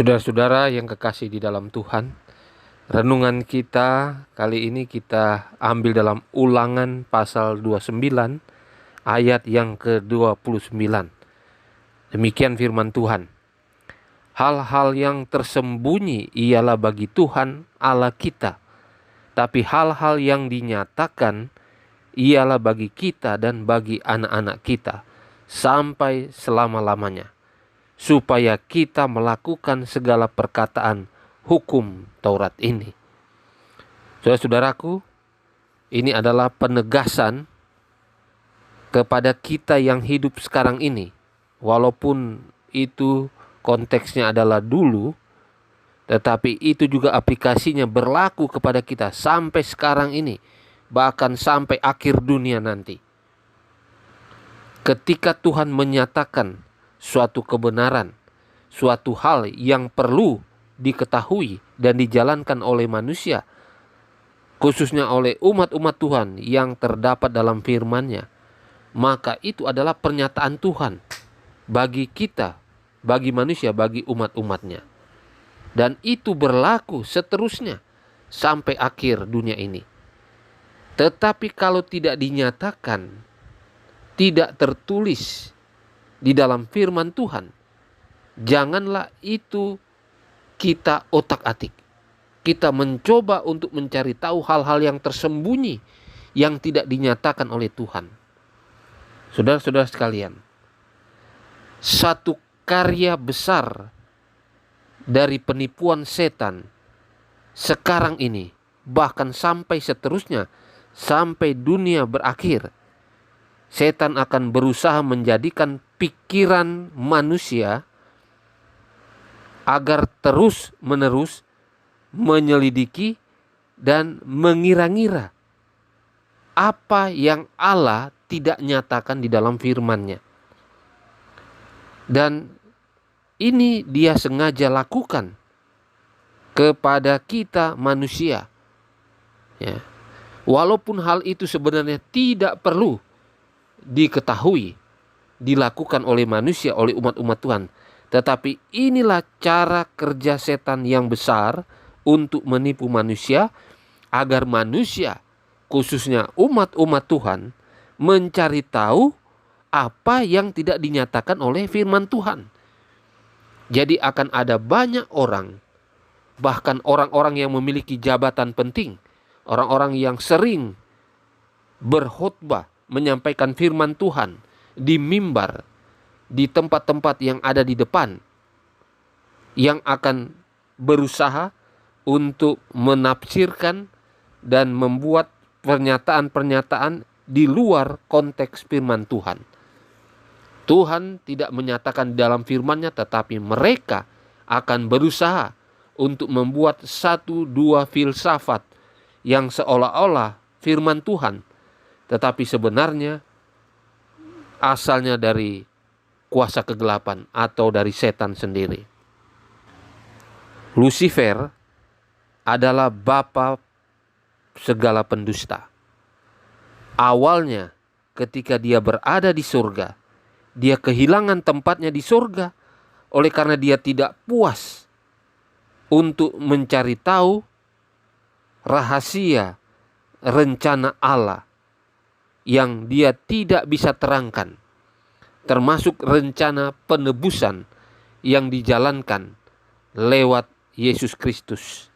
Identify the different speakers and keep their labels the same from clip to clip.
Speaker 1: Saudara-saudara yang kekasih di dalam Tuhan, renungan kita kali ini kita ambil dalam Ulangan pasal 29 ayat yang ke-29. Demikian firman Tuhan. Hal-hal yang tersembunyi ialah bagi Tuhan Allah kita, tapi hal-hal yang dinyatakan ialah bagi kita dan bagi anak-anak kita sampai selama-lamanya, supaya kita melakukan segala perkataan hukum Taurat ini. Saudara-saudaraku, ini adalah penegasan kepada kita yang hidup sekarang ini. Walaupun itu konteksnya adalah dulu, tetapi itu juga aplikasinya berlaku kepada kita sampai sekarang ini, bahkan sampai akhir dunia nanti. Ketika Tuhan menyatakan suatu kebenaran, suatu hal yang perlu diketahui dan dijalankan oleh manusia, khususnya oleh umat-umat Tuhan yang terdapat dalam firman-Nya, maka itu adalah pernyataan Tuhan bagi kita, bagi manusia, bagi umat-umatnya. Dan itu berlaku seterusnya sampai akhir dunia ini. Tetapi kalau tidak dinyatakan, tidak tertulis di dalam firman Tuhan, janganlah itu kita otak-atik. Kita mencoba untuk mencari tahu hal-hal yang tersembunyi yang tidak dinyatakan oleh Tuhan. Saudara-saudara sekalian, satu karya besar dari penipuan setan sekarang ini, bahkan sampai seterusnya, sampai dunia berakhir, setan akan berusaha menjadikan pikiran manusia agar terus-menerus menyelidiki dan mengira-ngira apa yang Allah tidak nyatakan di dalam firman-Nya. Dan ini dia sengaja lakukan kepada kita manusia. Ya. Walaupun hal itu sebenarnya tidak perlu diketahui, dilakukan oleh manusia, oleh umat-umat Tuhan. Tetapi inilah cara kerja setan yang besar untuk menipu manusia, agar manusia, khususnya umat-umat Tuhan, mencari tahu apa yang tidak dinyatakan oleh firman Tuhan. Jadi akan ada banyak orang, bahkan orang-orang yang memiliki jabatan penting, orang-orang yang sering berkhotbah, menyampaikan firman Tuhan di mimbar, di tempat-tempat yang ada di depan, yang akan berusaha untuk menafsirkan dan membuat pernyataan-pernyataan di luar konteks firman Tuhan. Tuhan tidak menyatakan dalam firman-Nya, tetapi mereka akan berusaha untuk membuat satu dua filsafat yang seolah-olah firman Tuhan, tetapi sebenarnya asalnya dari kuasa kegelapan atau dari setan sendiri. Lucifer adalah bapa segala pendusta. Awalnya ketika dia berada di surga, dia kehilangan tempatnya di surga oleh karena dia tidak puas untuk mencari tahu rahasia rencana Allah yang dia tidak bisa terangkan, termasuk rencana penebusan yang dijalankan lewat Yesus Kristus.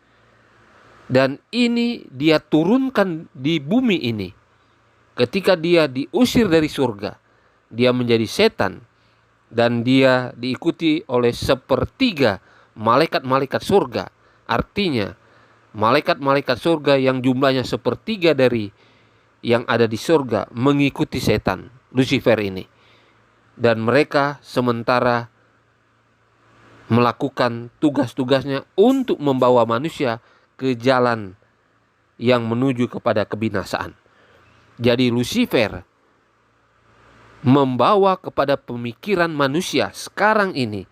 Speaker 1: Dan ini dia turunkan di bumi ini. Ketika dia diusir dari surga, dia menjadi setan, dan dia diikuti oleh sepertiga malaikat-malaikat surga. Artinya malaikat-malaikat surga yang jumlahnya sepertiga dari yang ada di surga mengikuti setan, Lucifer ini. Dan mereka sementara melakukan tugas-tugasnya untuk membawa manusia ke jalan yang menuju kepada kebinasaan. Jadi Lucifer membawa kepada pemikiran manusia sekarang ini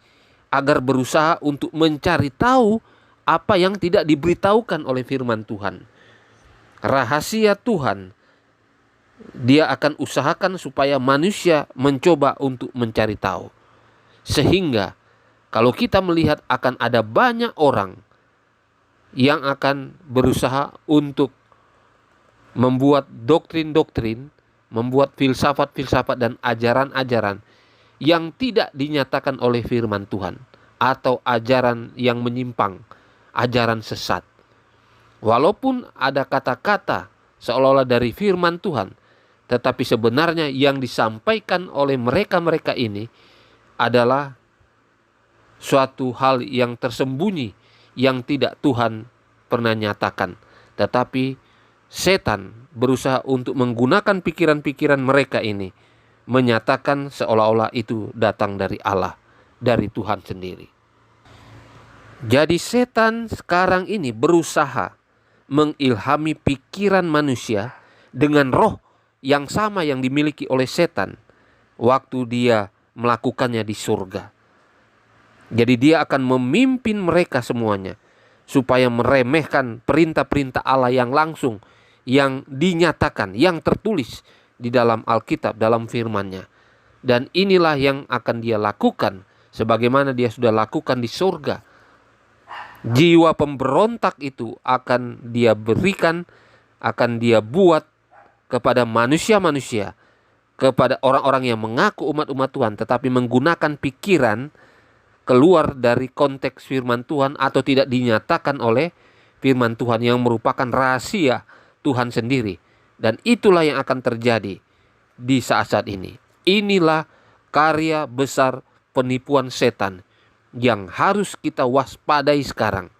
Speaker 1: agar berusaha untuk mencari tahu apa yang tidak diberitahukan oleh firman Tuhan. Rahasia Tuhan dia akan usahakan supaya manusia mencoba untuk mencari tahu. Sehingga Kalau kita melihat akan ada banyak orang yang akan berusaha untuk membuat doktrin-doktrin, membuat filsafat-filsafat dan ajaran-ajaran yang tidak dinyatakan oleh firman Tuhan, atau ajaran yang menyimpang, ajaran sesat. Walaupun ada kata-kata seolah-olah dari firman Tuhan, tetapi sebenarnya yang disampaikan oleh mereka-mereka ini adalah suatu hal yang tersembunyi, yang tidak Tuhan pernah nyatakan. Tetapi setan berusaha untuk menggunakan pikiran-pikiran mereka ini, menyatakan seolah-olah itu datang dari Allah, dari Tuhan sendiri. Jadi setan sekarang ini berusaha mengilhami pikiran manusia dengan roh yang sama yang dimiliki oleh setan waktu dia melakukannya di surga. Jadi dia akan memimpin mereka semuanya supaya meremehkan perintah-perintah Allah yang langsung, yang dinyatakan, yang tertulis di dalam Alkitab, dalam firman-Nya. Dan inilah yang akan dia lakukan sebagaimana dia sudah lakukan di surga. Jiwa pemberontak itu akan dia berikan, akan dia buat kepada manusia-manusia, kepada orang-orang yang mengaku umat-umat Tuhan tetapi menggunakan pikiran keluar dari konteks firman Tuhan atau tidak dinyatakan oleh firman Tuhan yang merupakan rahasia Tuhan sendiri. Dan itulah yang akan terjadi di saat-saat ini. Inilah karya besar penipuan setan yang harus kita waspadai sekarang.